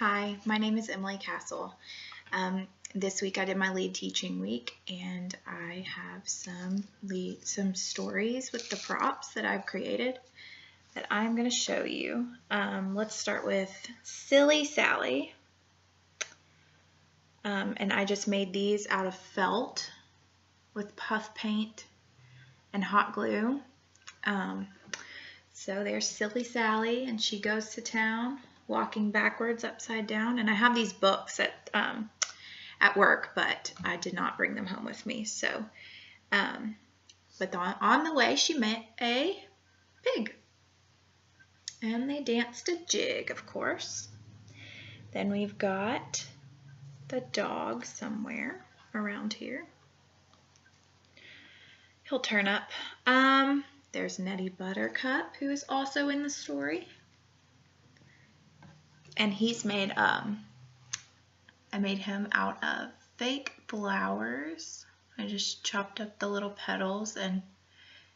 Hi, my name is Emily Castle. This week I did my lead teaching week, and I have some stories with the props that I've created that I'm going to show you. Let's start with Silly Sally. And I just made these out of felt with puff paint and hot glue. So there's Silly Sally, and she goes to town walking backwards upside down. And I have these books at work, but I did not bring them home with me. So, but on the way, she met a pig, and they danced a jig, of course. Then we've got the dog somewhere around here. He'll turn up. There's Nettie Buttercup, who is also in the story. And he's made, I made him out of fake flowers. I just chopped up the little petals and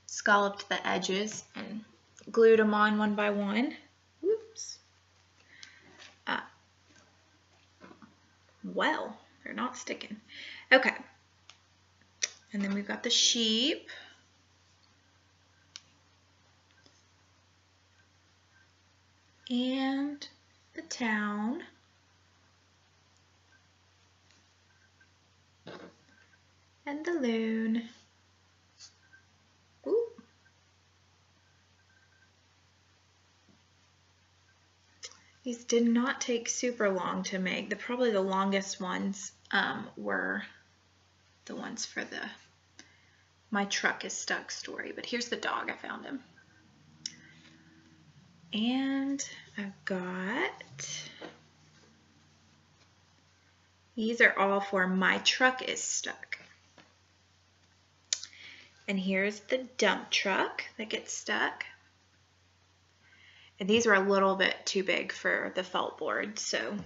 scalloped the edges and glued them on one by one. Whoops. Well, they're not sticking. Okay. And then we've got the sheep. And the town. And the loon. Ooh. These did not take super long to make. Probably the longest ones were the ones for the My Truck is Stuck story. But here's the dog. I found him. And I've got, these are all for My Truck is Stuck. And here's the dump truck that gets stuck. And these were a little bit too big for the felt board, so.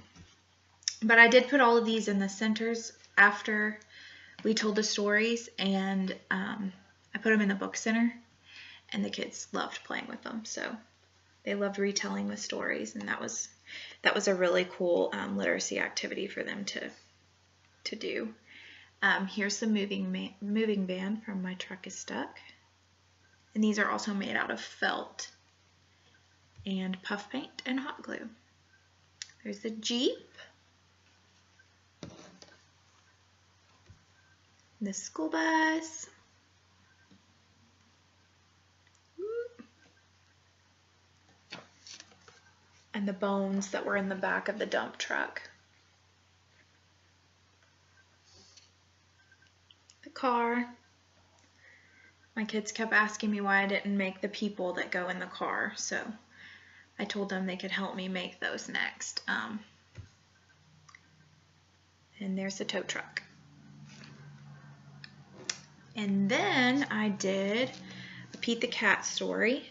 But I did put all of these in the centers after we told the stories, and I put them in the book center, and the kids loved playing with them, so. They loved retelling the stories, and that was a really cool literacy activity for them to do. Here's the moving van from My Truck is Stuck, and these are also made out of felt and puff paint and hot glue. There's the Jeep, the school bus. And the bones that were in the back of the dump truck. The car. My kids kept asking me why I didn't make the people that go in the car, so I told them they could help me make those next. And there's the tow truck. And then I did a Pete the Cat story,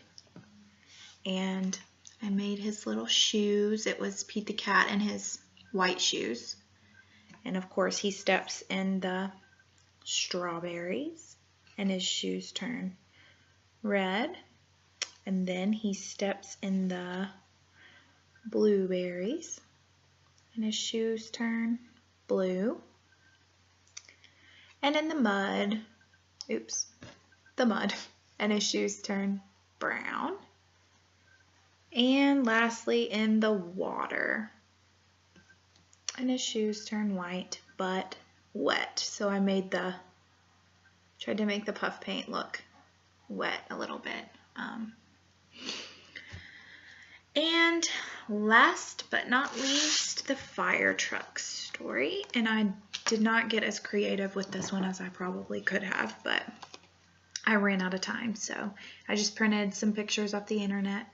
and I made his little shoes. It was Pete the Cat in his white shoes. And of course he steps in the strawberries and his shoes turn red. And then he steps in the blueberries and his shoes turn blue. And in the mud, and his shoes turn brown. And lastly, in the water, and his shoes turn white but wet. So I tried to make the puff paint look wet a little bit. And last but not least, the fire truck story. And I did not get as creative with this one as I probably could have, but I ran out of time. So I just printed some pictures off the internet.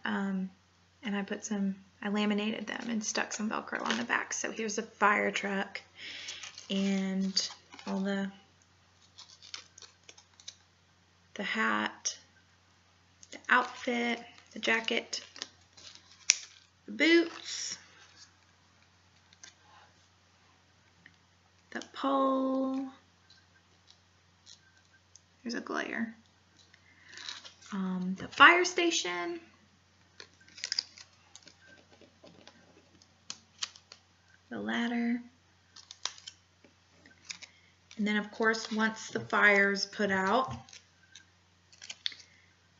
And I laminated them and stuck some Velcro on the back. So here's a fire truck and all the hat, the outfit, the jacket, the boots, the pole, there's a glare, the fire station, the ladder. And then of course, once the fire's put out,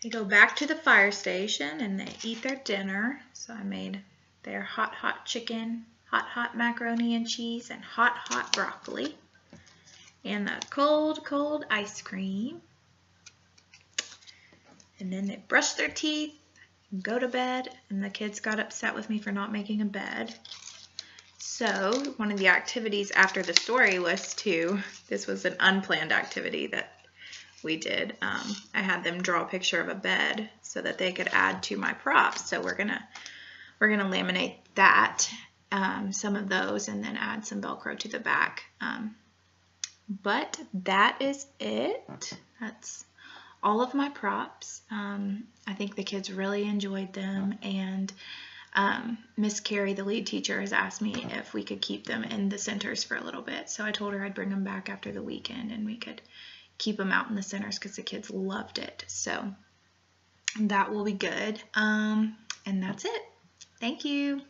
they go back to the fire station and they eat their dinner. So I made their hot chicken, hot macaroni and cheese, and hot broccoli. And the cold ice cream. And then they brush their teeth and go to bed. And the kids got upset with me for not making a bed. So one of the activities after the story was this was an unplanned activity that we did. I had them draw a picture of a bed so that they could add to my props. So we're gonna laminate that, some of those, and then add some Velcro to the back. But that is it. That's all of my props. I think the kids really enjoyed them, and Miss Carrie, the lead teacher, has asked me if we could keep them in the centers for a little bit. So I told her I'd bring them back after the weekend and we could keep them out in the centers because the kids loved it. So that will be good. And that's it. Thank you.